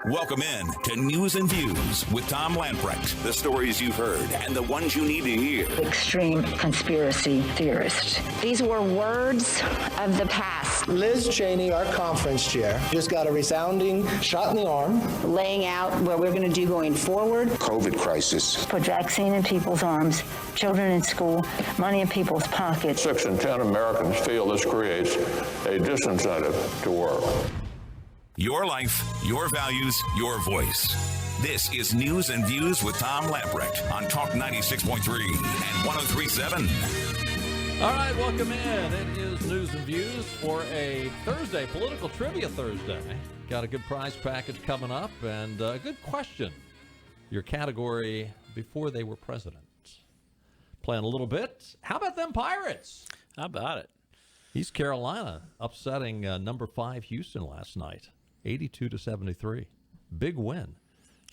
Welcome in to News and Views with Tom Lamprecht. The stories you've heard and the ones you need to hear. Extreme conspiracy theorist. These were words of the past. Liz Cheney, our conference chair, just got a resounding shot in the arm. Laying out what we're going to do going forward. COVID crisis. Put vaccine in people's arms, children in school, money in people's pockets. 6 in 10 Americans feel this creates a disincentive to work. Your life, your values, your voice. This is News and Views with Tom Lamprecht on Talk 96.3 and 103.7. All right, welcome in. It is News and Views for a Thursday, Political Trivia Thursday. Got a good prize package coming up and a good question. Your category before they were president. Playing a little bit. How about them Pirates? How about it? East Carolina upsetting number 5 Houston last night. 82-73. Big win.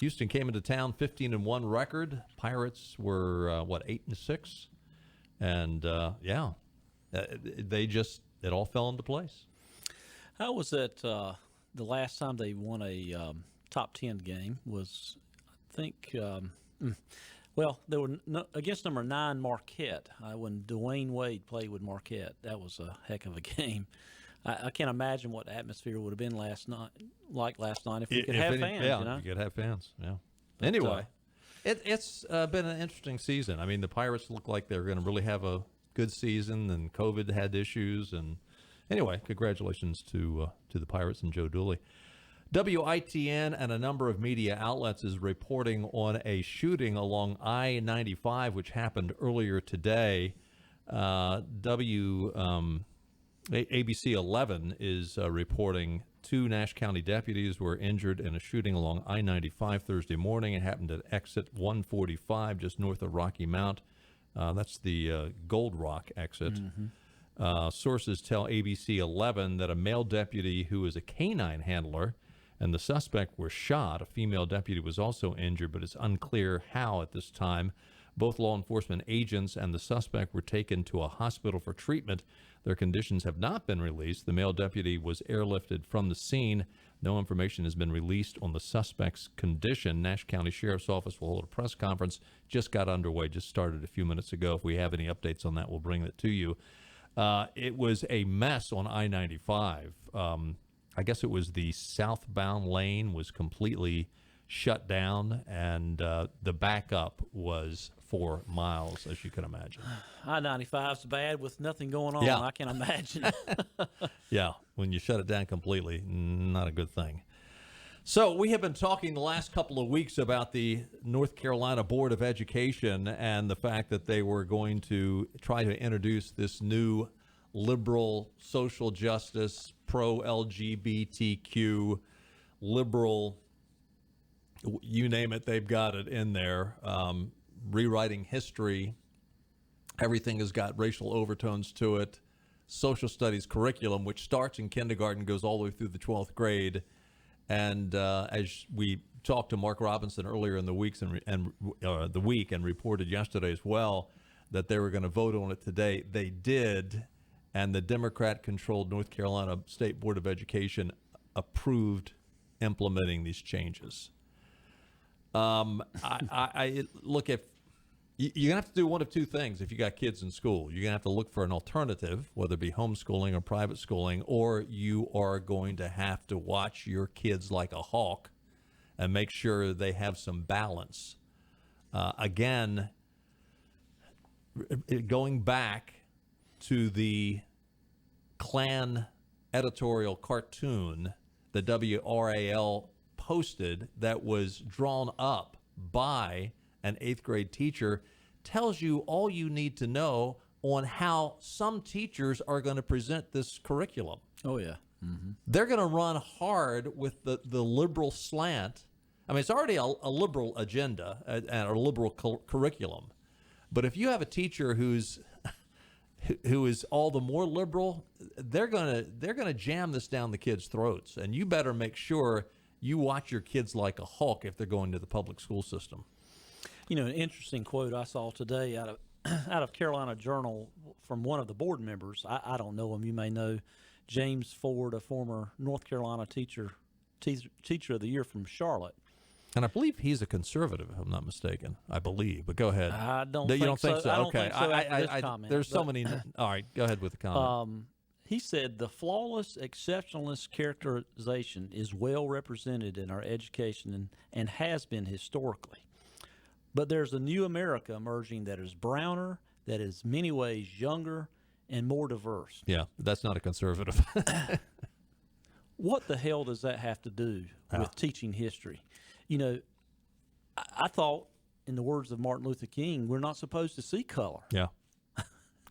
Houston came into town 15-1 record. Pirates were 8-6, and it all fell into place. How was it? The last time they won a top 10 game was, I think. They were against number 9 Marquette. When Dwayne Wade played with Marquette, that was a heck of a game. I can't imagine what the atmosphere would have been last night if we could have fans. Yeah, you know? you could have fans. Yeah. But anyway, it's been an interesting season. I mean, the Pirates look like they're going to really have a good season, and COVID had issues. And anyway, congratulations to the Pirates and Joe Dooley. WITN and a number of media outlets is reporting on a shooting along I-95, which happened earlier today. ABC 11 is reporting 2 Nash County deputies were injured in a shooting along I-95 Thursday morning. It happened at exit 145 just north of Rocky Mount. That's the Gold Rock exit. Mm-hmm. Sources tell ABC 11 that a male deputy who is a canine handler and the suspect were shot. A female deputy was also injured, but it's unclear how at this time. Both law enforcement agents and the suspect were taken to a hospital for treatment. Their conditions have not been released. The male deputy was airlifted from the scene. No information has been released on the suspect's condition. Nash County Sheriff's Office will hold a press conference. Just got underway, just started a few minutes ago. If we have any updates on that, we'll bring it to you. It was a mess on I-95. I guess it was the southbound lane was completely shut down, and the backup was 4 miles, as you can imagine. I-95's bad with nothing going on. Yeah. I can imagine. Yeah, when you shut it down completely, not a good thing. So we have been talking the last couple of weeks about the North Carolina Board of Education and the fact that they were going to try to introduce this new liberal social justice, pro-LGBTQ, liberal, you name it, they've got it in there. Rewriting history. Everything has got racial overtones to it. Social studies curriculum, which starts in kindergarten, goes all the way through the 12th grade. And as we talked to Mark Robinson earlier in the week and reported yesterday as well that they were going to vote on it today, they did. And the Democrat-controlled North Carolina State Board of Education approved implementing these changes. I look at, you're going to have to do one of two things if you got kids in school. You're going to have to look for an alternative, whether it be homeschooling or private schooling, or you are going to have to watch your kids like a hawk and make sure they have some balance. Again, going back to the Klan editorial cartoon the WRAL posted that was drawn up by an 8th grade teacher tells you all you need to know on how some teachers are going to present this curriculum. Oh, yeah. Mm-hmm. They're going to run hard with the liberal slant. I mean, it's already a liberal agenda and a liberal curriculum. But if you have a teacher who is all the more liberal, they're gonna jam this down the kids' throats. And you better make sure you watch your kids like a hawk if they're going to the public school system. You know, an interesting quote I saw today out of Carolina Journal from one of the board members. I don't know him. You may know James Ford, a former North Carolina teacher teacher of the year from Charlotte. And I believe he's a conservative, if I'm not mistaken. I believe, but go ahead. I don't You think don't think so? I don't Okay. think so after this comment, there's so but- many. All right, go ahead with the comment. He said the flawless exceptionalist characterization is well represented in our education and has been historically. But there's a new America emerging that is browner, that is many ways younger, and more diverse. Yeah, that's not a conservative. What the hell does that have to do with teaching history? You know, I thought, in the words of Martin Luther King, we're not supposed to see color. Yeah.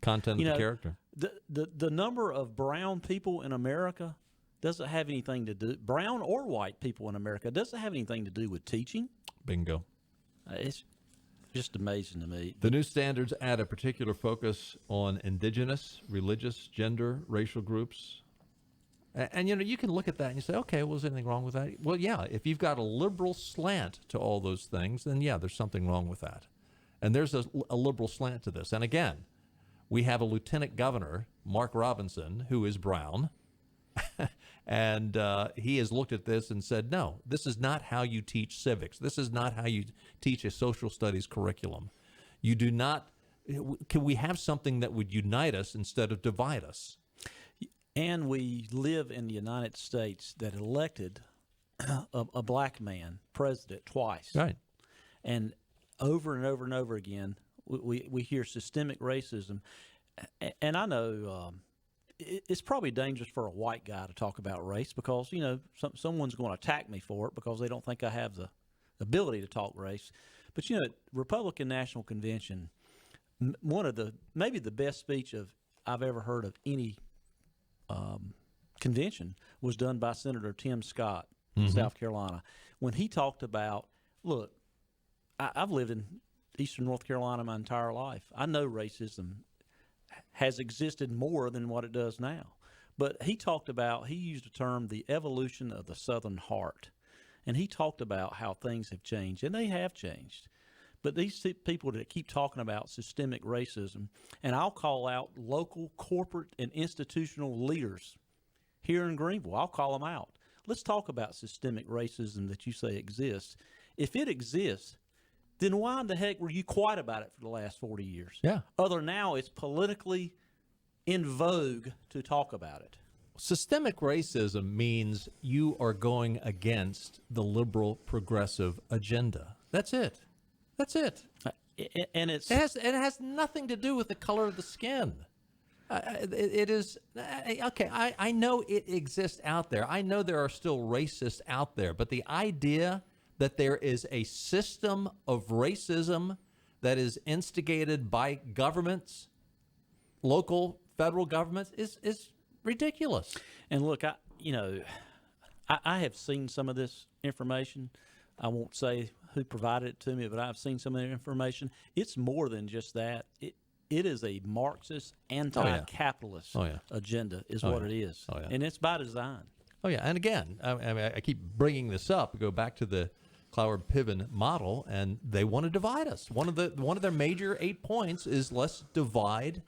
Content of the character. The number of brown people in America doesn't have anything to do, brown or white people in America, doesn't have anything to do with teaching. Bingo. It's just amazing to me. The new standards add a particular focus on indigenous, religious, gender, racial groups. And you know, you can look at that and you say, okay, well, is anything wrong with that? Well, yeah, if you've got a liberal slant to all those things, then yeah, there's something wrong with that. And there's a liberal slant to this. And again, we have a lieutenant governor, Mark Robinson, who is brown. And he has looked at this and said, no, this is not how you teach civics. This is not how you teach a social studies curriculum. You do not, can we have something that would unite us instead of divide us? And we live in the United States that elected a black man president twice. Right. And over and over and over again, we hear systemic racism. And I know it's probably dangerous for a white guy to talk about race because, you know, someone's going to attack me for it because they don't think I have the ability to talk race. But, you know, Republican National Convention, one of maybe the best speech I've ever heard of any convention was done by Senator Tim Scott in South Carolina, when he talked about, look, I've lived in Eastern North Carolina my entire life. I know racism has existed more than what it does now. But he used a term, the evolution of the Southern heart. And he talked about how things have changed, and they have changed. But these people that keep talking about systemic racism, and I'll call out local corporate and institutional leaders here in Greenville, I'll call them out. Let's talk about systemic racism that you say exists. If it exists, then why in the heck were you quiet about it for the last 40 years? Yeah. Other now, it's politically in vogue to talk about it. Systemic racism means you are going against the liberal progressive agenda. That's it. That's it. And it has nothing to do with the color of the skin. It is okay. I know it exists out there. I know there are still racists out there, but the idea that there is a system of racism that is instigated by governments, local, federal governments, is ridiculous. And look, I have seen some of this information. I won't say who provided it to me, but I've seen some of the information. It's more than just that. It is a Marxist, anti-capitalist agenda is what it is. Oh, yeah. And it's by design. Oh, yeah. And again, I keep bringing this up. Go back to the Cloward-Piven model, and they want to divide us. One of their major 8 points is let's divide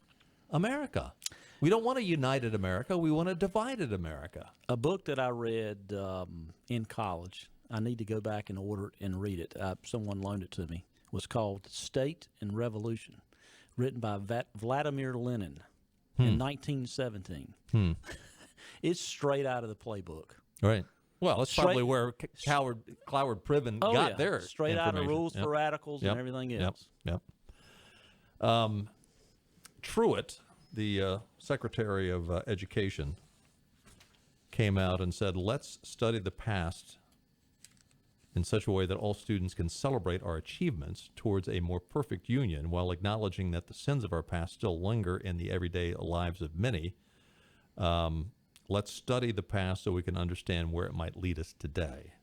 America. We don't want a united America. We want a divided America. A book that I read in college, I need to go back and order it and read it. Someone loaned it to me. Was called State and Revolution, written by Vladimir Lenin in 1917. It's straight out of the playbook. Right. Well, that's probably where Cloward-Piven got their straight out of Rules Yep. for Radicals and everything else. Yep. Truitt, the Secretary of Education, came out and said, let's study the past in such a way that all students can celebrate our achievements towards a more perfect union while acknowledging that the sins of our past still linger in the everyday lives of many. Let's study the past so we can understand where it might lead us today.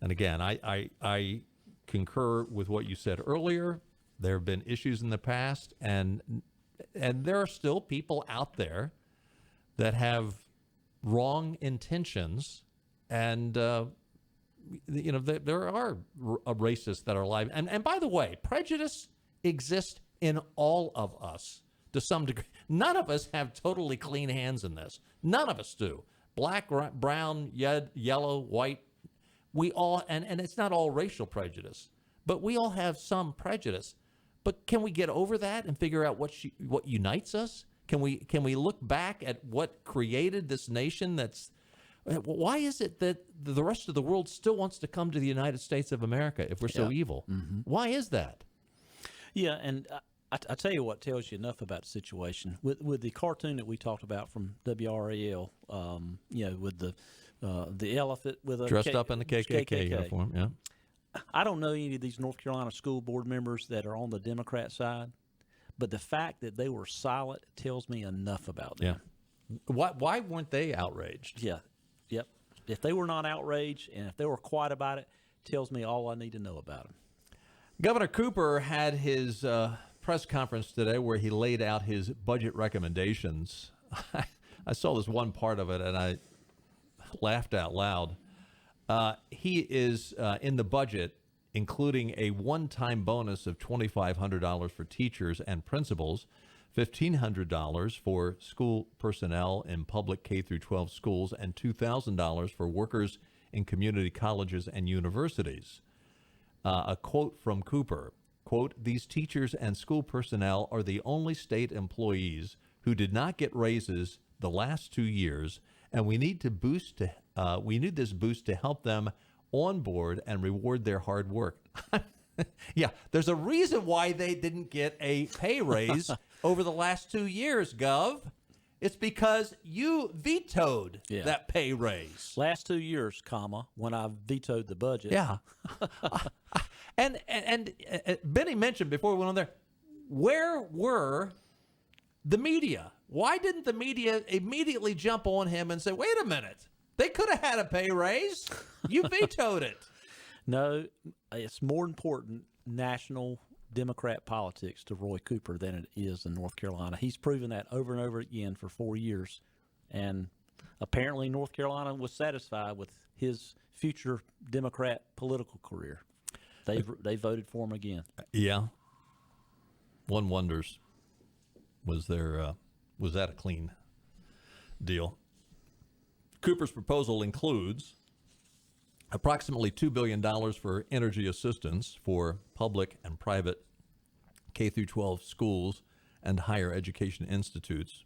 And again, I concur with what you said earlier. There have been issues in the past, and there are still people out there that have wrong intentions, and there are racists that are alive. And by the way, prejudice exists in all of us to some degree. None of us have totally clean hands in this. None of us do. black, brown, yellow, white. We all, and it's not all racial prejudice, but we all have some prejudice. But can we get over that and figure out what unites us? Can we look back at what created this nation? Why is it that the rest of the world still wants to come to the United States of America if we're so evil? Mm-hmm. Why is that? Yeah, and I tell you what tells you enough about the situation. With the cartoon that we talked about from WRAL, with the elephant with a dressed up in the KKK uniform, yeah. I don't know any of these North Carolina school board members that are on the Democrat side, but the fact that they were silent tells me enough about them. Yeah. Why weren't they outraged? Yeah. Yep. If they were not outraged and if they were quiet about it, tells me all I need to know about them. Governor Cooper had his press conference today where he laid out his budget recommendations. I saw this one part of it and I laughed out loud. He is in the budget, including a one-time bonus of $2,500 for teachers and principals, $1,500 for school personnel in public K-12 schools, and $2,000 for workers in community colleges and universities. A quote from Cooper, quote, "These teachers and school personnel are the only state employees who did not get raises the last 2 years, and we need this boost to help them on board and reward their hard work." Yeah, there's a reason why they didn't get a pay raise over the last 2 years, Gov. It's because you vetoed that pay raise. Last 2 years, when I vetoed the budget. Yeah. and Benny mentioned before we went on there, where were the media? Why didn't the media immediately jump on him and say, wait a minute, they could have had a pay raise. You vetoed it. No, it's more important national Democrat politics to Roy Cooper than it is in North Carolina. He's proven that over and over again for 4 years. And apparently North Carolina was satisfied with his future Democrat political career. They voted for him again. Yeah. One wonders, was that a clean deal? Cooper's proposal includes approximately $2 billion for energy assistance for public and private K-12 schools and higher education institutes.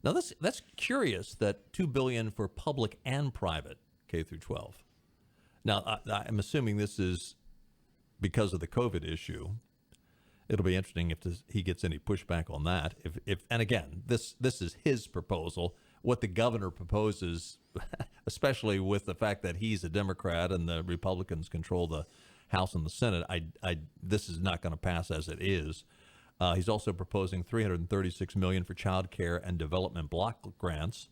Now, that's curious that $2 billion for public and private K-12. Now, I'm assuming this is because of the COVID issue. It'll be interesting if he gets any pushback on that. And again, this is his proposal. What the governor proposes, especially with the fact that he's a Democrat and the Republicans control the House and the Senate, this is not going to pass as it is. He's also proposing $336 million for child care and development block grants,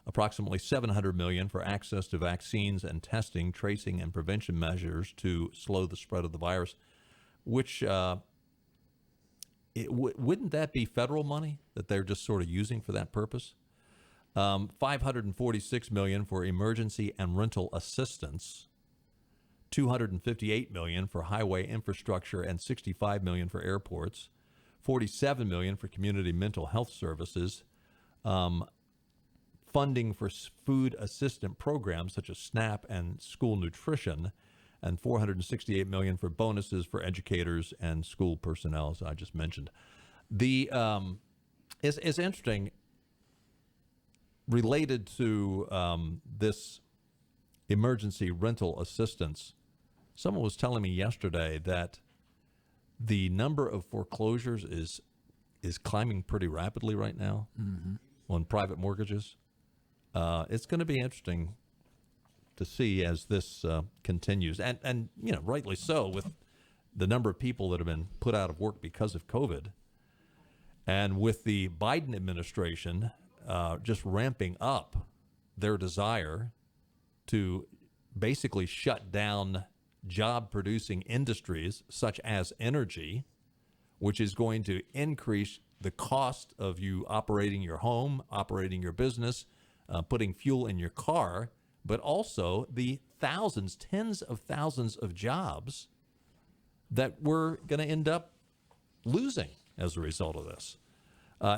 approximately $700 million for access to vaccines and testing, tracing, and prevention measures to slow the spread of the virus, which wouldn't that be federal money that they're just sort of using for that purpose? $546 million for emergency and rental assistance, $258 million for highway infrastructure, and $65 million for airports, $47 million for community mental health services, funding for food assistant programs such as SNAP and school nutrition, and $468 million for bonuses for educators and school personnel, as I just mentioned. It's interesting. Related to this emergency rental assistance, someone was telling me yesterday that the number of foreclosures is climbing pretty rapidly right now on private mortgages. It's going to be interesting to see as this continues, and rightly so, with the number of people that have been put out of work because of COVID, and with the Biden administration just ramping up their desire to basically shut down job-producing industries such as energy, which is going to increase the cost of you operating your home, operating your business, putting fuel in your car, but also the thousands, tens of thousands of jobs that we're going to end up losing as a result of this.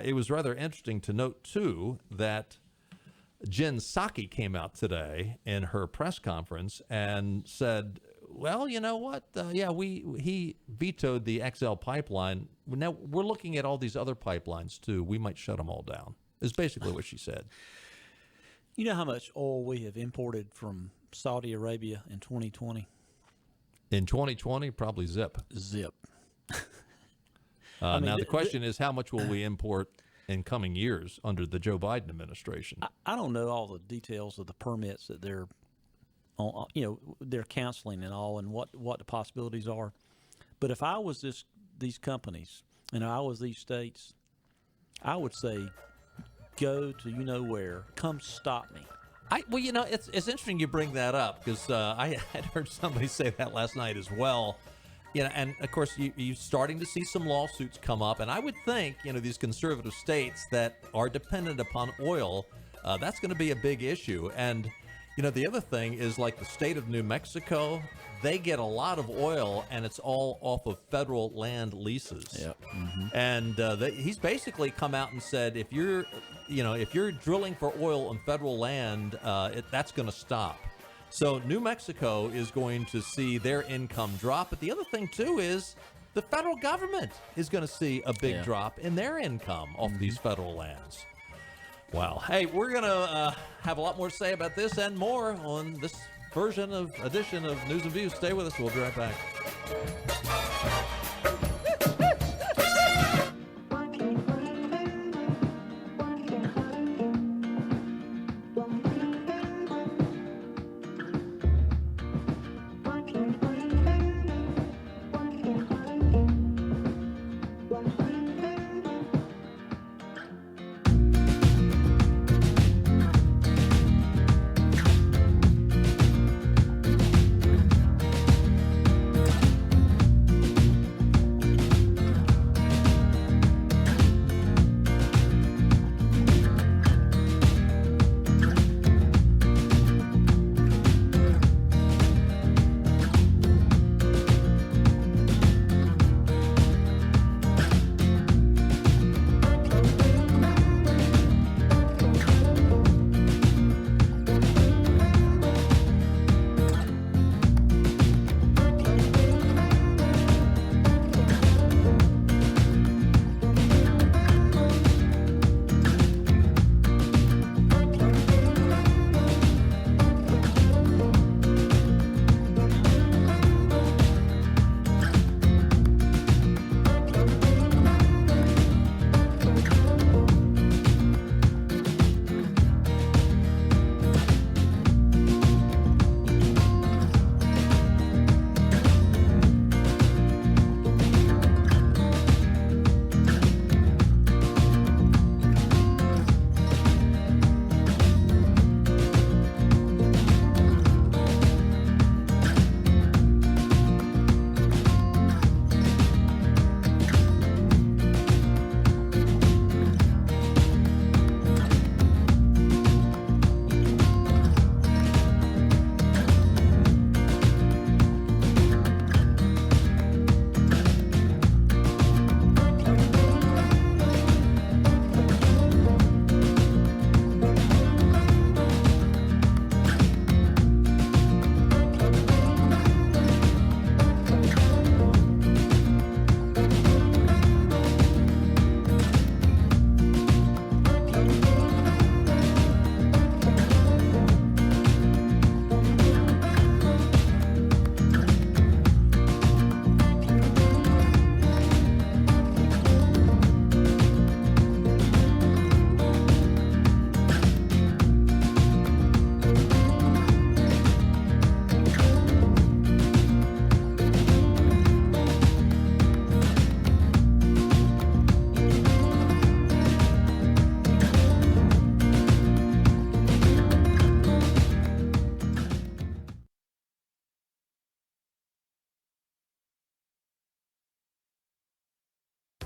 It was rather interesting to note, too, that Jen Psaki came out today in her press conference and said, well, you know what? He vetoed the XL pipeline. Now we're looking at all these other pipelines, too. We might shut them all down, is basically what she said. You know how much oil we have imported from Saudi Arabia in 2020? In 2020, probably zip. Now, the question is, how much will we import in coming years under the Joe Biden administration? I don't know all the details of the permits that they're counseling and all, and what the possibilities are. But if I was these companies and I was these states, I would say, go to where, come stop me. It's interesting you bring that up, because I had heard somebody say that last night as well. And of course you're starting to see some lawsuits come up, and I would think these conservative states that are dependent upon oil, that's going to be a big issue. And the other thing is, like the state of New Mexico, they get a lot of oil, and it's all off of federal land leases. Yep. Mm-hmm. And he's basically come out and said, if you're drilling for oil on federal land, that's going to stop. So New Mexico is going to see their income drop. But the other thing, too, is the federal government is going to see a big drop in their income off these federal lands. Wow. Hey, we're going to have a lot more to say about this and more on this edition of News and Views. Stay with us. We'll be right back.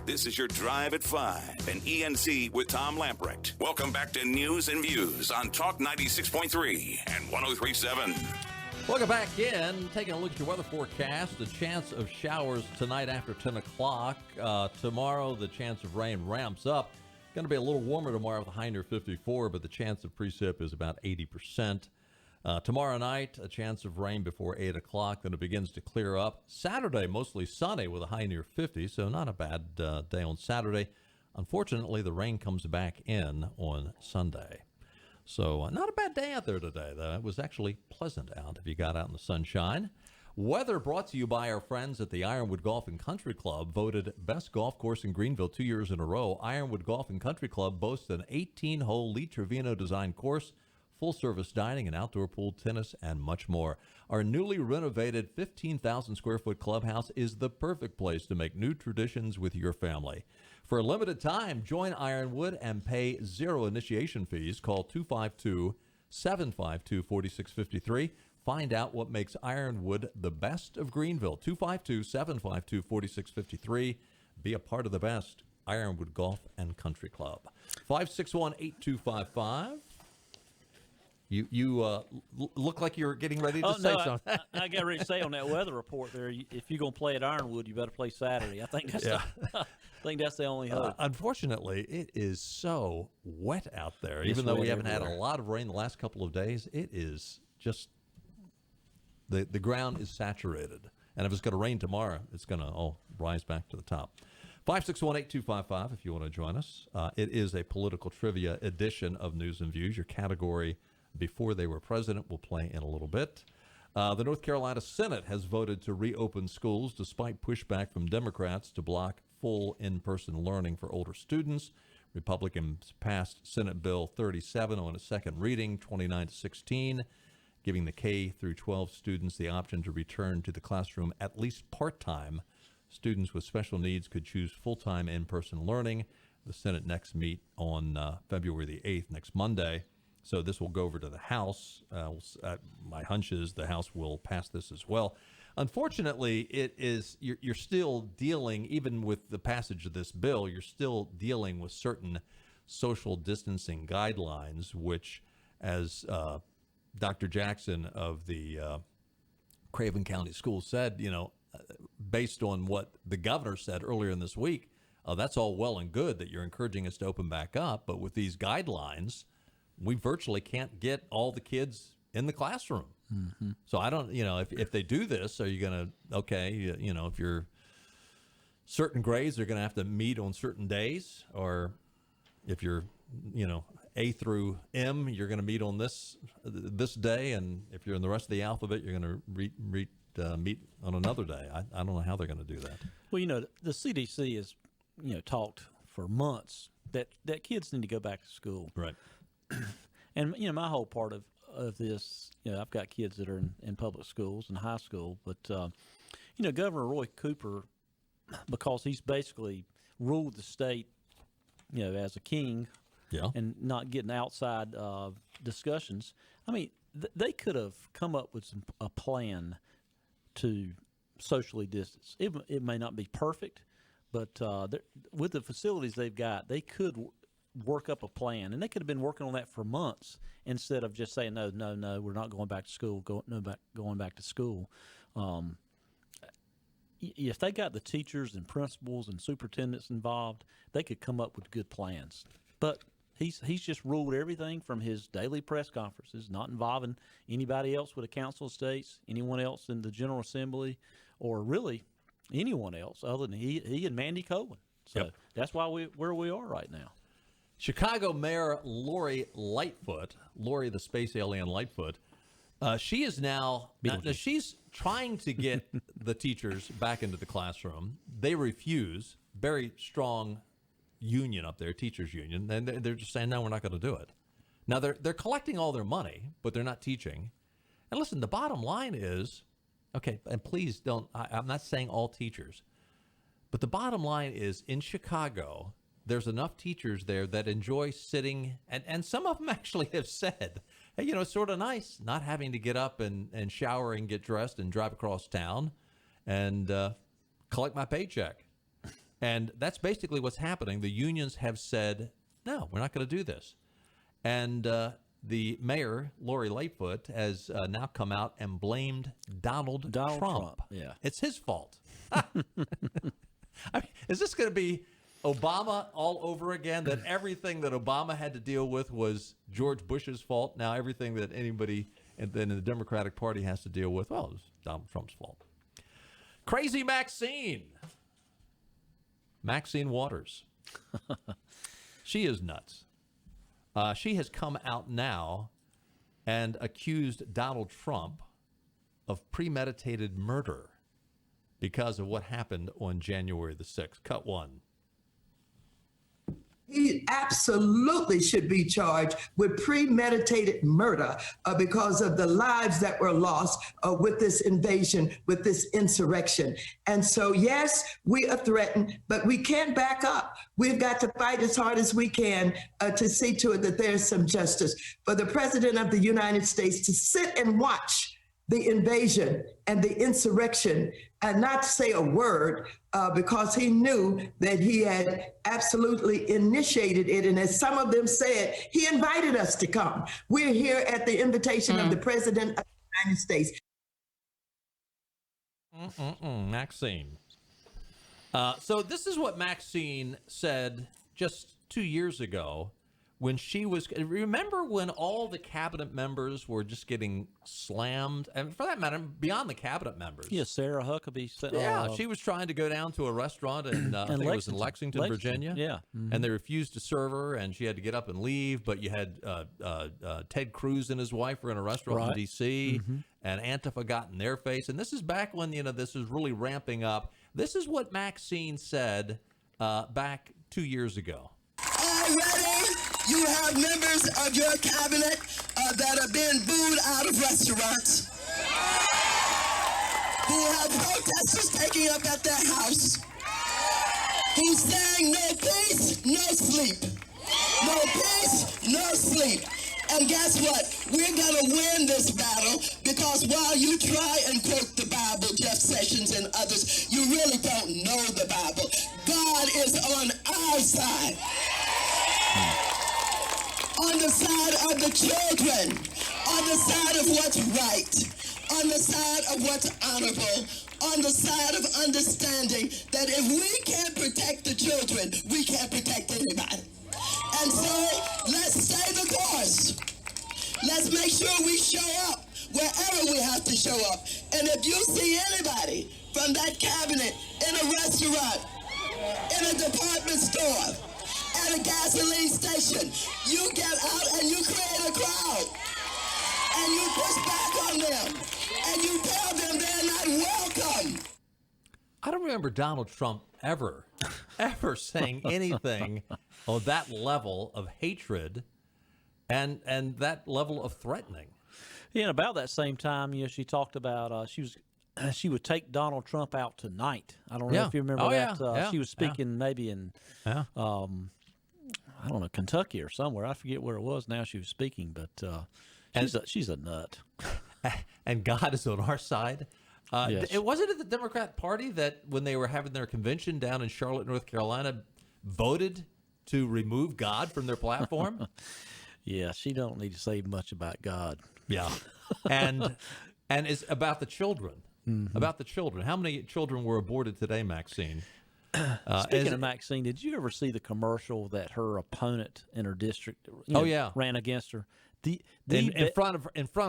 This is your Drive at 5 and ENC with Tom Lamprecht. Welcome back to News and Views on Talk 96.3 and 103.7. Welcome back in. Taking a look at your weather forecast. The chance of showers tonight after 10 o'clock. Tomorrow, the chance of rain ramps up. going to be a little warmer tomorrow with a high near 54, but the chance of precip is about 80%. Tomorrow night, a chance of rain before 8 o'clock. Then it begins to clear up. Saturday, mostly sunny with a high near 50, so not a bad day on Saturday. Unfortunately, the rain comes back in on Sunday. So not a bad day out there today, though. It was actually pleasant out if you got out in the sunshine. Weather brought to you by our friends at the Ironwood Golf and Country Club, voted best golf course in Greenville 2 years in a row. Ironwood Golf and Country Club boasts an 18-hole Lee Trevino designed course, full-service dining and outdoor pool, tennis, and much more. Our newly renovated 15,000-square-foot clubhouse is the perfect place to make new traditions with your family. For a limited time, join Ironwood and pay zero initiation fees. Call 252-752-4653. Find out what makes Ironwood the best of Greenville. 252-752-4653. Be a part of the best. Ironwood Golf and Country Club. 561-8255. You look like you're getting ready to say something. I got ready to say on that weather report there, if you're going to play at Ironwood, you better play Saturday. I think that's I think that's the only hope. Unfortunately, it is so wet out there. It's even though we wet haven't had everywhere. a lot of rain the last couple of days, it is just the ground is saturated. And if it's going to rain tomorrow, it's going to rise back to the top. 561-8255 if you want to join us. It is a political trivia edition of News and Views. Your category before they were president will play in a little bit. The North Carolina Senate has voted to reopen schools despite pushback from Democrats to block full in-person learning for older students. Republicans passed Senate Bill 37 on a second reading, 29-16, giving the K through 12 students the option to return to the classroom at least part-time. Students with special needs could choose full-time in-person learning. The Senate next meet on February the 8th, next Monday. So this will go over to the House. My hunch is the House will pass this as well. Unfortunately, you're still dealing, even with the passage of this bill, you're still dealing with certain social distancing guidelines, which, as Dr. Jackson of the Craven County Schools said, based on what the governor said earlier in this week, that's all well and good that you're encouraging us to open back up, but with these guidelines, we virtually can't get all the kids in the classroom. Mm-hmm. So I don't, if they do this, are you going to, if you're certain grades, they're going to have to meet on certain days, or if you're, A through M, you're going to meet on this day, and if you're in the rest of the alphabet, you're going to meet on another day. I don't know how they're going to do that. Well, the CDC has, talked for months that kids need to go back to school. Right. And, my whole part of this, I've got kids that are in public schools and high school, but, Governor Roy Cooper, because he's basically ruled the state, as a king, and not getting outside discussions. I mean, they could have come up with a plan to socially distance. It may not be perfect, but with the facilities they've got, they could work up a plan, and they could have been working on that for months instead of just saying no, we're not going back to school. Going back to school. If they got the teachers and principals and superintendents involved, they could come up with good plans. But he's just ruled everything from his daily press conferences, not involving anybody else with a council of states, anyone else in the General Assembly, or really anyone else other than he and Mandy Cohen. So that's why where we are right now. Chicago Mayor Lori Lightfoot, Lori the space alien Lightfoot, she is now she's trying to get the teachers back into the classroom. They refuse. Very strong union up there, teachers union, and they're just saying, no, we're not going to do it. Now they're collecting all their money, but they're not teaching. And listen, the bottom line is, okay, and please don't, I'm not saying all teachers, but the bottom line is in Chicago, there's enough teachers there that enjoy sitting, and some of them actually have said, hey, it's sort of nice not having to get up and shower and get dressed and drive across town and collect my paycheck. And that's basically what's happening. The unions have said, no, we're not going to do this. And the mayor, Lori Lightfoot, has now come out and blamed Donald Trump. Yeah. It's his fault. I mean, is this going to be Obama all over again, that everything that Obama had to deal with was George Bush's fault. Now everything that anybody in the Democratic Party has to deal with, well, it was Donald Trump's fault. Crazy Maxine. Maxine Waters. She is nuts. She has come out now and accused Donald Trump of premeditated murder because of what happened on January the 6th. Cut one. He absolutely should be charged with premeditated murder because of the lives that were lost with this invasion, with this insurrection. And so, yes, we are threatened, but we can't back up. We've got to fight as hard as we can to see to it that there's some justice for the President of the United States to sit and watch the invasion and the insurrection and not say a word because he knew that he had absolutely initiated it. And as some of them said, he invited us to come. We're here at the invitation of the President of the United States. Maxine. So this is what Maxine said just 2 years ago when she was, remember when all the cabinet members were just getting slammed, and for that matter, beyond the cabinet members. Yeah, Sarah Huckabee. Yeah, she was trying to go down to a restaurant in, I think it was in Lexington, Virginia. Yeah. Mm-hmm. And they refused to serve her, and she had to get up and leave, but you had Ted Cruz and his wife were in a restaurant in D.C., and Antifa got in their face. And this is back when, this was really ramping up. This is what Maxine said back 2 years ago. Already, you have members of your cabinet that are being booed out of restaurants, who have protesters taking up at their house, who's saying no peace, no sleep. No peace, no sleep. And guess what? We're going to win this battle because while you try and quote the Bible, Jeff Sessions and others, you really don't know the Bible. God is on our side. On the side of the children, on the side of what's right, on the side of what's honorable, on the side of understanding that if we can't protect the children, we can't protect anybody. And so let's stay the course. Let's make sure we show up wherever we have to show up. And if you see anybody from that cabinet in a restaurant, in a department store, at a gasoline station, you get out and you create a crowd. And you push back on them. And you tell them they're not welcome. I don't remember Donald Trump ever saying anything of that level of hatred and that level of threatening. Yeah, and about that same time, she talked about she would take Donald Trump out tonight. I don't know if you remember that. She was speaking maybe in I don't know, Kentucky or somewhere. I forget where it was now she was speaking, but she's a nut. And God is on our side. Yes. It wasn't it the Democrat Party that when they were having their convention down in Charlotte, North Carolina, voted to remove God from their platform? Yeah, she don't need to say much about God. Yeah. And it's about the children. Mm-hmm. About the children. How many children were aborted today, Maxine? Speaking of Maxine, did you ever see the commercial that her opponent in her district ran against her? In front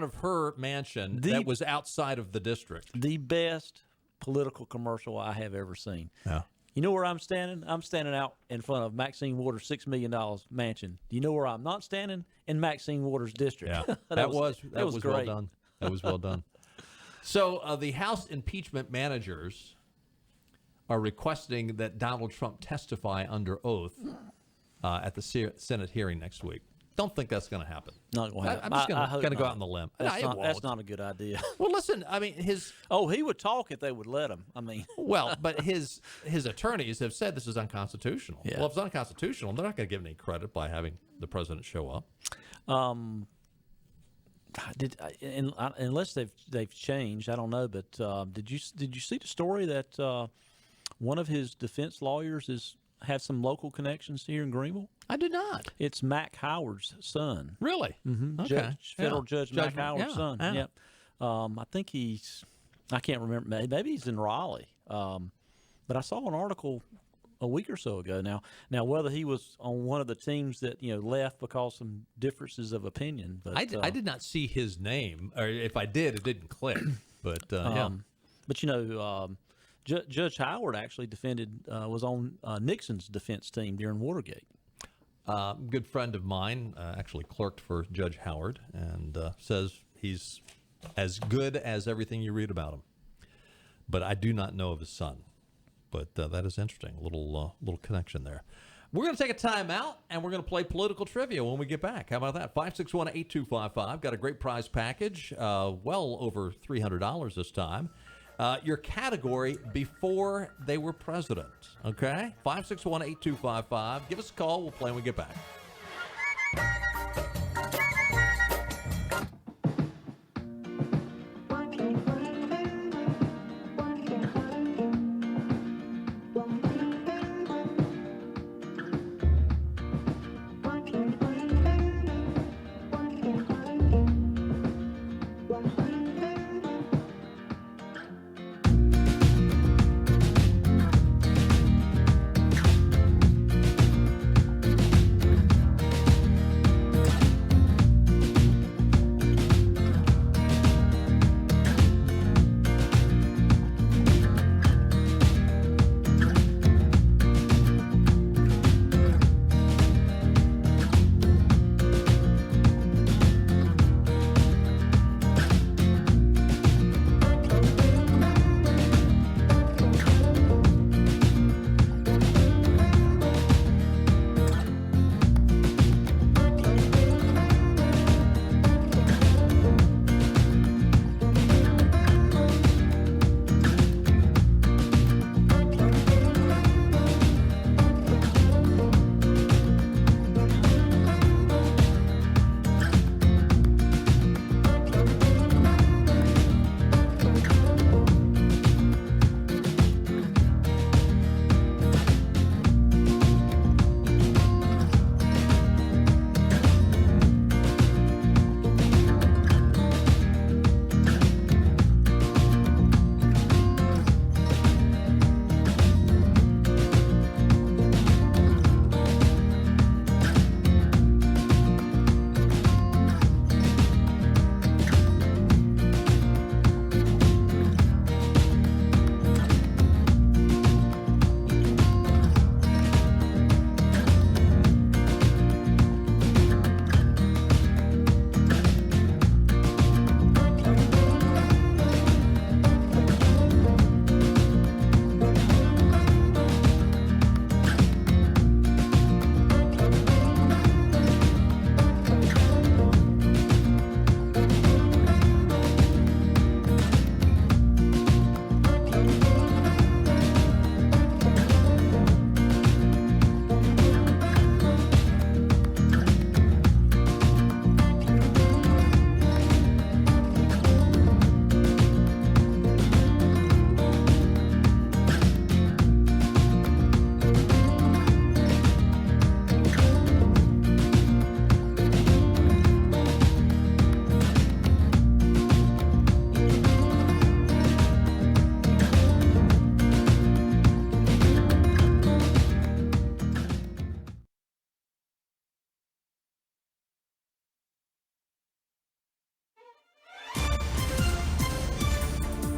of her mansion that was outside of the district. The best political commercial I have ever seen. Yeah. You know where I'm standing? I'm standing out in front of Maxine Waters' $6 million mansion. Do you know where I'm not standing? In Maxine Waters' district. Yeah, that was great. Well done. That was well done. So the House impeachment managers are requesting that Donald Trump testify under oath at the Senate hearing next week. Don't think that's going to happen. Not going to happen. I'm just going to go out on the limb. That's not a good idea. Well, listen, I mean, he would talk if they would let him. I mean. Well, but his attorneys have said this is unconstitutional. Yeah. Well, if it's unconstitutional, they're not going to give any credit by having the president show up. Unless they've changed, I don't know. But did you see the story that one of his defense lawyers has some local connections here in Greenville? I did not. It's Mac Howard's son. Really? Mm-hmm. Okay. Federal Judge Mac Howard's son. Yeah. Yep. I think I can't remember. Maybe he's in Raleigh. But I saw an article a week or so ago. Now whether he was on one of the teams that left because some differences of opinion, but I did not see his name, or if I did, it didn't click. But yeah. But Judge Howard actually was on Nixon's defense team during Watergate. Good friend of mine actually clerked for Judge Howard, and says he's as good as everything you read about him. But I do not know of his son. But that is interesting. A little connection there. We're going to take a time out, and we're going to play political trivia when we get back. How about that? 561-8255. Got a great prize package, well over $300 this time. Your category before they were president. Okay? 561-8255. Give us a call. We'll play when we get back.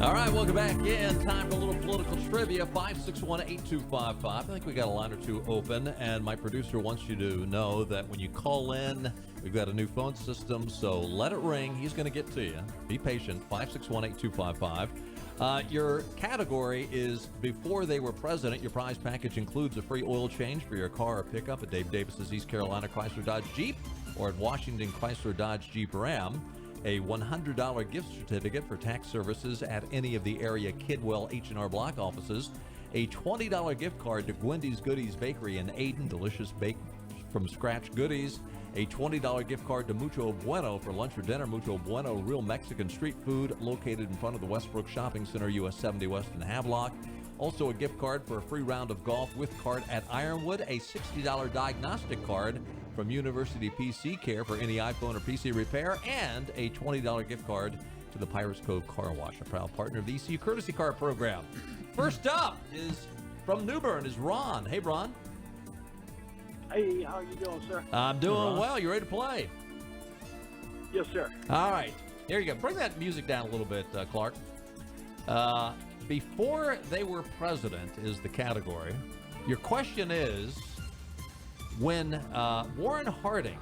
All right, welcome back in. Time for a little political trivia. 561-8255. I think we got a line or two open, and my producer wants you to know that when you call in, we've got a new phone system, so let it ring. He's going to get to you. Be patient. 561-8255. Your category is before they were president. Your prize package includes a free oil change for your car or pickup at Dave Davis's East Carolina Chrysler Dodge Jeep or at Washington Chrysler Dodge Jeep Ram. A $100 gift certificate for tax services at any of the area Kidwell H&R Block offices. A $20 gift card to Gwendy's Goodies Bakery in Ayden, delicious baked from scratch goodies. A $20 gift card to Mucho Bueno for lunch or dinner. Mucho Bueno, real Mexican street food located in front of the Westbrook Shopping Center, US 70 West in Havelock. Also a gift card for a free round of golf with cart at Ironwood. A $60 diagnostic card from University PC Care for any iPhone or PC repair, and a $20 gift card to the Pirates Cove Car Wash, a proud partner of the ECU Courtesy Car Program. First up is from New Bern is Ron. Hey, Ron. Hey, how you doing, sir? I'm doing well. You ready to play? Yes, sir. All right. Here you go. Bring that music down a little bit, Clark. Before they were president is the category. Your question is, when Warren Harding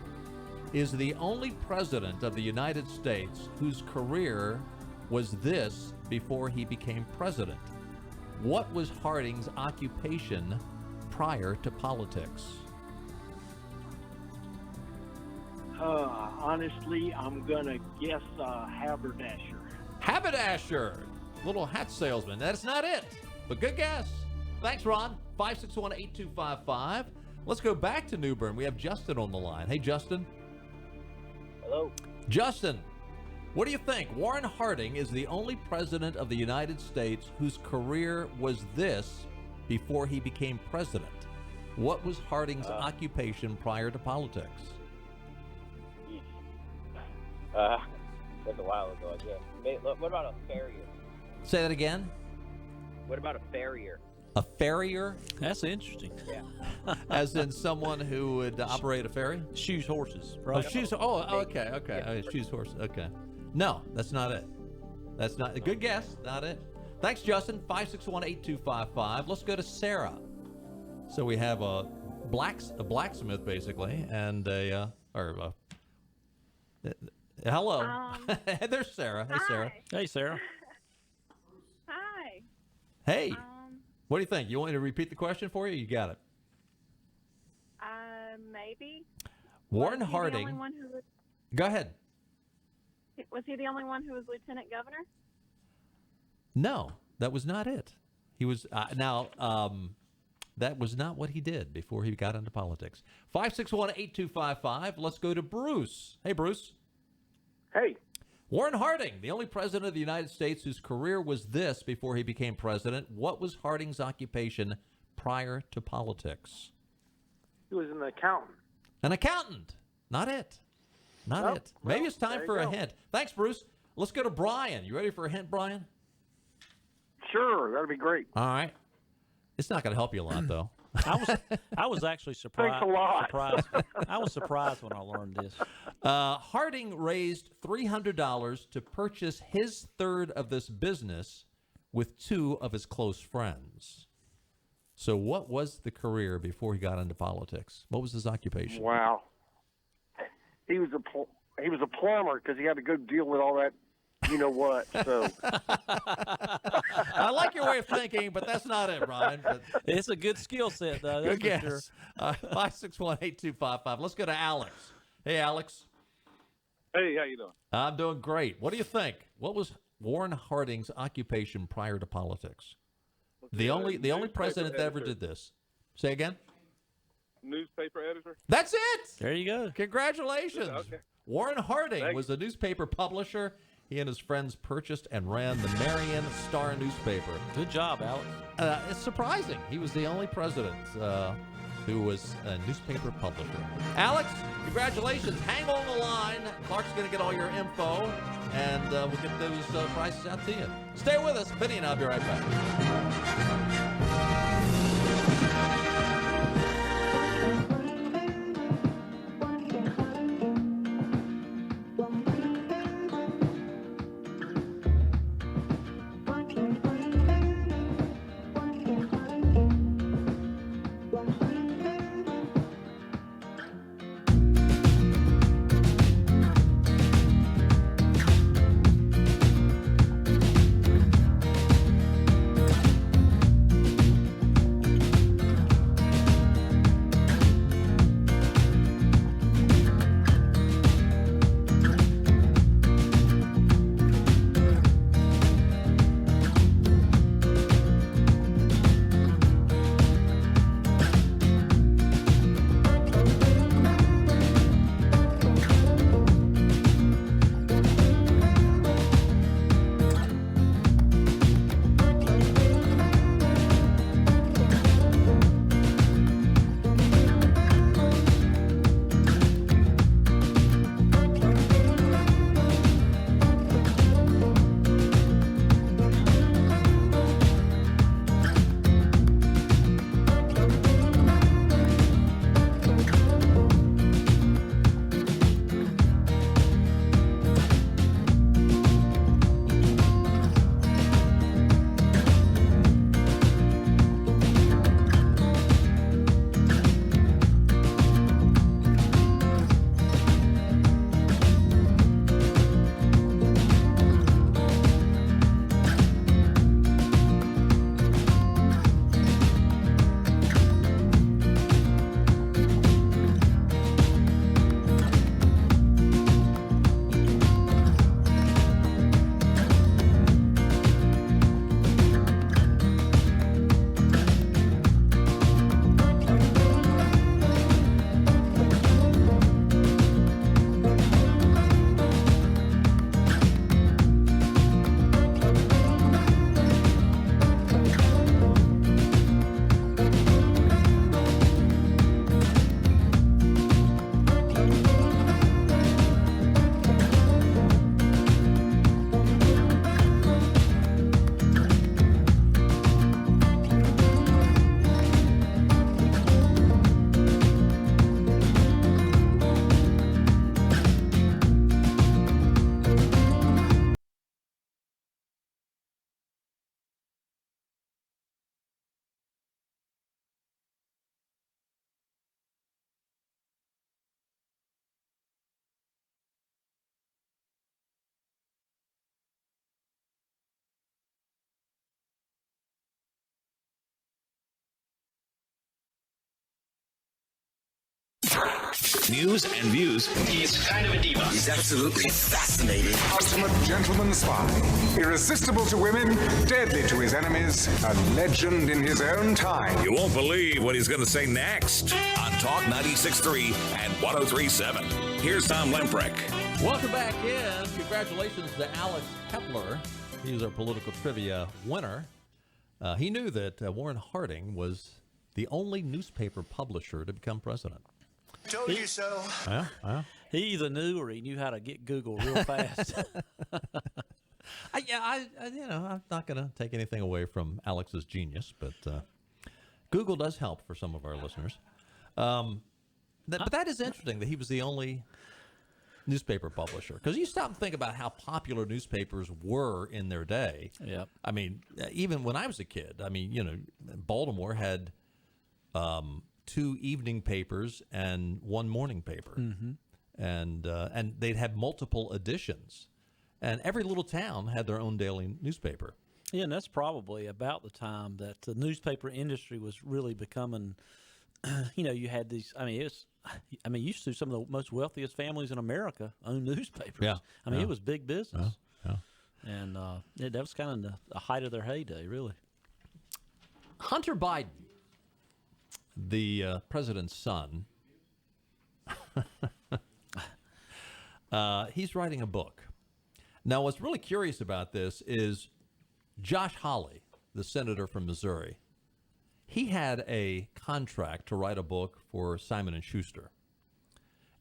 is the only president of the United States whose career was this before he became president, what was Harding's occupation prior to politics? Honestly, I'm going to guess haberdasher. Haberdasher, little hat salesman. That's not it, but good guess. Thanks, Ron. 561-8255. Let's go back to New Bern. We have Justin on the line. Hey, Justin. Hello. Justin, what do you think? Warren Harding is the only president of the United States whose career was this before he became president. What was Harding's occupation prior to politics? That's a while ago, I guess. What about a farrier? Say that again? What about a farrier? A farrier? That's interesting. Yeah. As in someone who would operate a ferry? Shoes horses, Oh, right? shoes. Oh, okay. Shoes horses. Okay. No, that's not it. That's not a good guess. Not it. Thanks, Justin. 561-8255. Let's go to Sarah. So we have a blacksmith, basically, and hello. There's Sarah. Hey, Sarah. Hey, Sarah. Hi. Hey. What do you think? You want me to repeat the question for you? You got it. Maybe. Warren Was he Harding. the only one who was, Go ahead. was he the only one who was lieutenant governor? No, that was not it. He was that was not what he did before he got into politics. 561-8255. Let's go to Bruce. Hey, Bruce. Hey. Warren Harding, the only president of the United States whose career was this before he became president. What was Harding's occupation prior to politics? He was an accountant. An accountant. Not it. Not it. Maybe it's time for a hint. Thanks, Bruce. Let's go to Brian. You ready for a hint, Brian? Sure, that'd be great. All right. It's not going to help you a lot, though. I was actually surprised. Thanks a lot. I was surprised when I learned this. Harding raised $300 to purchase his third of this business with two of his close friends. So what was the career before he got into politics? What was his occupation? Wow. He was a plumber because he had to go deal with all that, you know what. So I like your way of thinking, but that's not it, Brian. But it's a good skill set, though. That's good guess. for sure. 561-8255. Let's go to Alex. Hey, Alex. Hey, how you doing? I'm doing great. What do you think? What was Warren Harding's occupation prior to politics? The only president that ever did this. Say again? Newspaper editor. That's it. There you go. Congratulations. Okay. Warren Harding Thanks. was a newspaper publisher. He and his friends purchased and ran the Marion Star newspaper. Good job, Alex. It's surprising. He was the only president who was a newspaper publisher. Alex, congratulations. Hang on the line. Clark's going to get all your info, and we'll get those prices out to you. Stay with us. Penny and I'll be right back. News and views. He's kind of a diva. He's absolutely fascinating. Ultimate gentleman spy. Irresistible to women, deadly to his enemies, a legend in his own time. You won't believe what he's going to say next on Talk 96.3 and 103.7. Here's Tom Lempreck. Welcome back in. Congratulations to Alex Kepler. He's our political trivia winner. He knew that Warren Harding was the only newspaper publisher to become president. Told you so. Yeah. He either knew or he knew how to get Google real fast. I'm not going to take anything away from Alex's genius, but Google does help for some of our listeners. But that is interesting that he was the only newspaper publisher, because you stop and think about how popular newspapers were in their day. Yeah. I mean, even when I was a kid, Baltimore had 2 evening papers and 1 morning paper, and they'd have multiple editions, and every little town had their own daily newspaper. Yeah, and that's probably about the time that the newspaper industry was really becoming. You had these. Used to some of the most wealthiest families in America own newspapers. Yeah, it was big business. Yeah. And that was kind of the height of their heyday, really. Hunter Biden, the president's son, he's writing a book. Now, what's really curious about this is Josh Hawley, the senator from Missouri. He had a contract to write a book for Simon & Schuster.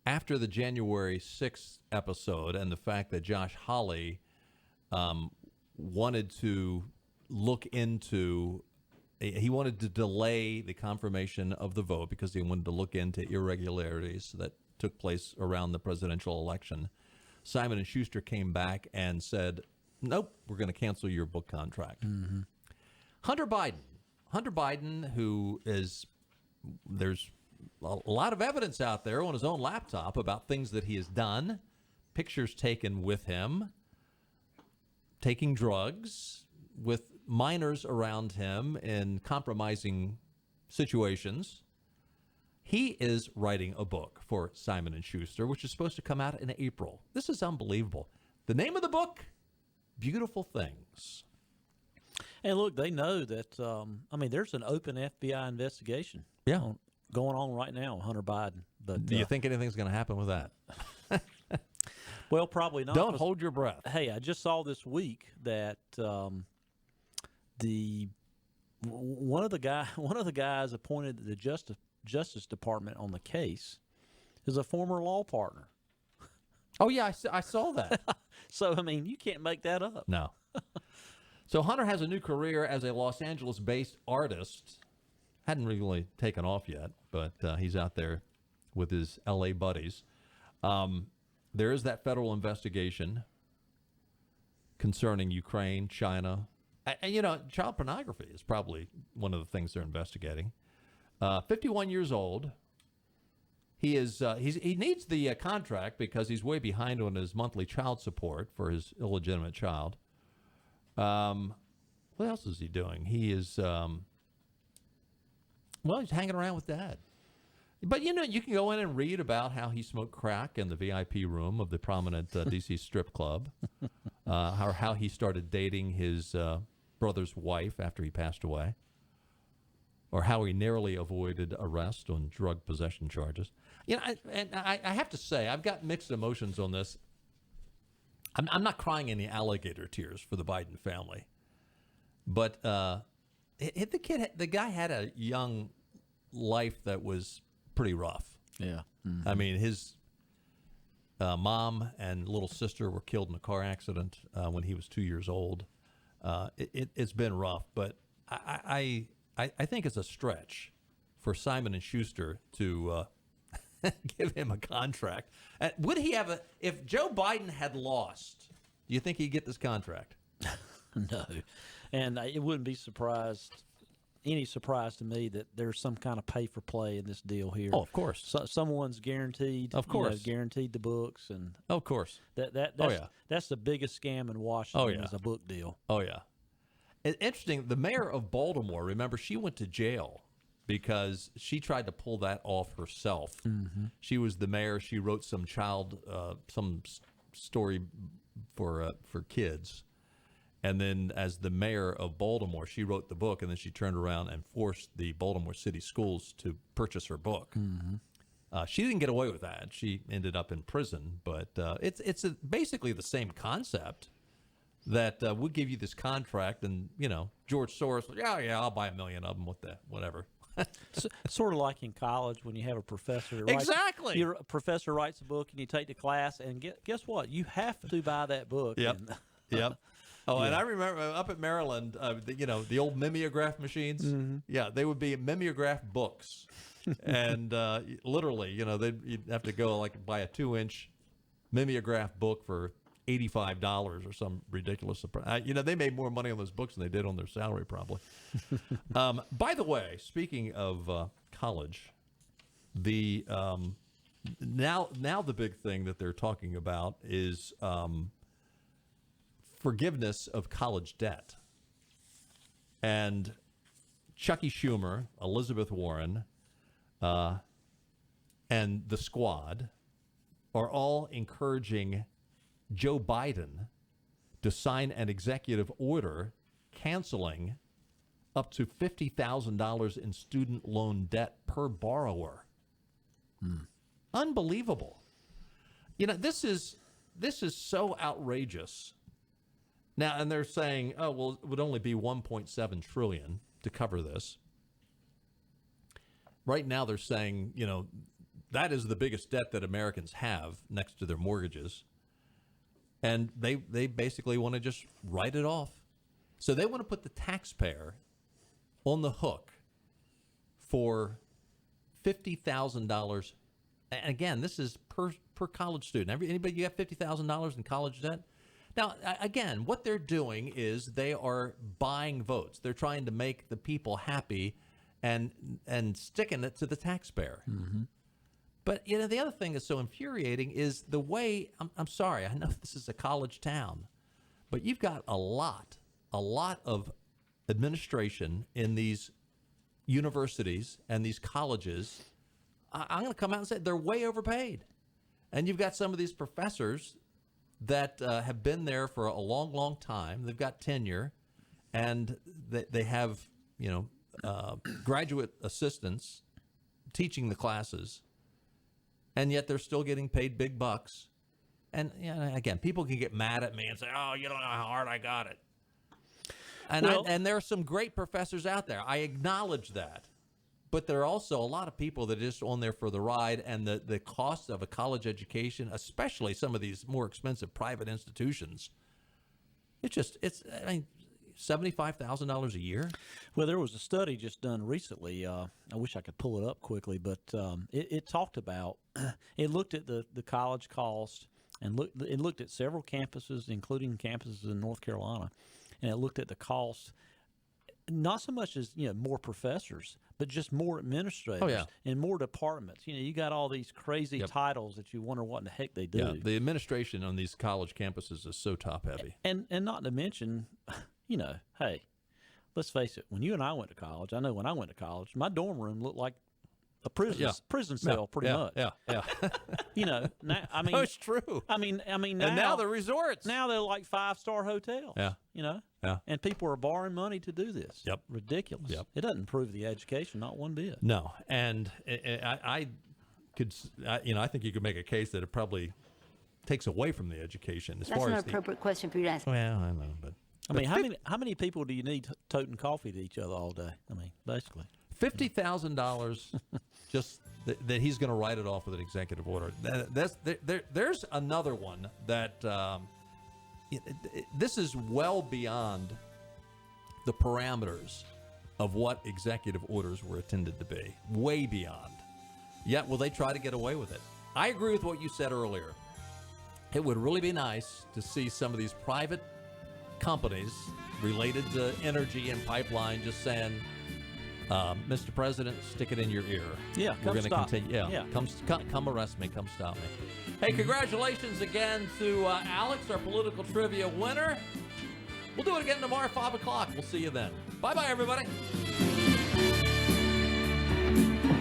After the January 6th episode and the fact that Josh Hawley wanted to look into, he wanted to delay the confirmation of the vote because he wanted to look into irregularities that took place around the presidential election, Simon & Schuster came back and said, nope, we're going to cancel your book contract. Mm-hmm. Hunter Biden, who is, there's a lot of evidence out there on his own laptop about things that he has done, pictures taken with him, taking drugs with minors around him in compromising situations. He is writing a book for Simon & Schuster, which is supposed to come out in April. This is unbelievable. The name of the book, Beautiful Things. And look, they know that, there's an open FBI investigation going on right now on Hunter Biden. But do you think anything's going to happen with that? Well, probably not. Don't hold your breath. Hey, I just saw this week that one of the guys appointed to the Justice Department on the case is a former law partner. Oh, yeah, I saw that. So, you can't make that up. No. So Hunter has a new career as a Los Angeles-based artist. Hadn't really taken off yet, but he's out there with his L.A. buddies. There is that federal investigation concerning Ukraine, China. And, child pornography is probably one of the things they're investigating. 51 years old. He needs the contract because he's way behind on his monthly child support for his illegitimate child. What else is he doing? He is, he's hanging around with Dad. But, you can go in and read about how he smoked crack in the VIP room of the prominent D.C. strip club, how he started dating his brother's wife after he passed away, or how he narrowly avoided arrest on drug possession charges. I have to say, I've got mixed emotions on this. I'm not crying any alligator tears for the Biden family, but the guy had a young life that was pretty rough. Yeah. Mm-hmm. His mom and little sister were killed in a car accident when he was 2 years old. It's been rough, but I think it's a stretch for Simon & Schuster to give him a contract. Would he have if Joe Biden had lost, do you think he'd get this contract? No. And it wouldn't be any surprise to me that there's some kind of pay for play in this deal here. Oh, of course. So, someone's guaranteed. Of course. Guaranteed the books. And of course. That's the biggest scam in Washington is a book deal. Oh, yeah. It's interesting. The mayor of Baltimore, remember, she went to jail because she tried to pull that off herself. She was the mayor. She wrote some story for kids. And then as the mayor of Baltimore, she wrote the book, and then she turned around and forced the Baltimore City Schools to purchase her book. She didn't get away with that. She ended up in prison, but it's basically the same concept that we'll give you this contract, and, George Soros, yeah, I'll buy 1 million of them with that, whatever. Sort of like in college when you have a professor that Exactly. Your professor writes a book and you take the class, and guess what? You have to buy that book. Yep. And, Yep. Oh, and I remember up at Maryland, the old mimeograph machines. Yeah, they would be mimeograph books, and literally, you'd have to go buy a 2-inch mimeograph book for $85 or some ridiculous. They made more money on those books than they did on their salary, probably. By the way, speaking of college, the now the big thing that they're talking about is forgiveness of college debt. And Chucky Schumer, Elizabeth Warren, and the squad are all encouraging Joe Biden to sign an executive order canceling up to $50,000 in student loan debt per borrower. Unbelievable. This is so outrageous. Now, and they're saying, oh, well, it would only be $1.7 trillion to cover this. Right now, they're saying, that is the biggest debt that Americans have next to their mortgages. And they basically want to just write it off. So they want to put the taxpayer on the hook for $50,000. And again, this is per college student. Anybody, you have $50,000 in college debt? Now, again, what they're doing is they are buying votes. They're trying to make the people happy and sticking it to the taxpayer. But, the other thing that's so infuriating is the way, I'm sorry, I know this is a college town, but you've got a lot of administration in these universities and these colleges. I'm going to come out and say they're way overpaid. And you've got some of these professors that have been there for a long, long time. They've got tenure, and they have, graduate assistants teaching the classes, and yet they're still getting paid big bucks. And again, people can get mad at me and say, "Oh, you don't know how hard I got it." And and there are some great professors out there. I acknowledge that. But there are also a lot of people that are just on there for the ride, and the cost of a college education, especially some of these more expensive private institutions, it's $75,000 a year. Well, there was a study just done recently. I wish I could pull it up quickly, but it talked about, it looked at the college cost, and it looked at several campuses, including campuses in North Carolina, and it looked at the cost. Not so much as more professors, but just more administrators and more departments. You got all these crazy titles that you wonder what in the heck they do. Yeah, the administration on these college campuses is so top heavy. And not to mention, hey, let's face it. When you and I went to college, I know when I went to college, my dorm room looked like a prison cell, pretty much. Yeah. Now, I mean, no, it's true. I mean, and now they're resorts. Now they're like 5-star hotels. Yeah. Yeah. And people are borrowing money to do this. Yep. Ridiculous. Yep. It doesn't improve the education, not one bit. No. And I think you could make a case that it probably takes away from the education. As That's far an as appropriate question for you to ask. Well, I know, but I mean, how many people do you need toting coffee to each other all day? I mean, basically. $50,000 just that he's going to write it off with an executive order. There's another one that this is well beyond the parameters of what executive orders were intended to be. Way beyond. Yet will they try to get away with it? I agree with what you said earlier. It would really be nice to see some of these private companies related to energy and pipeline just saying, Mr. President, stick it in your ear. Yeah, we're going to stop. continue. Yeah, come arrest me. Come stop me. Hey, congratulations again to Alex, our political trivia winner. We'll do it again tomorrow at 5 o'clock. We'll see you then. Bye-bye, everybody. Bye.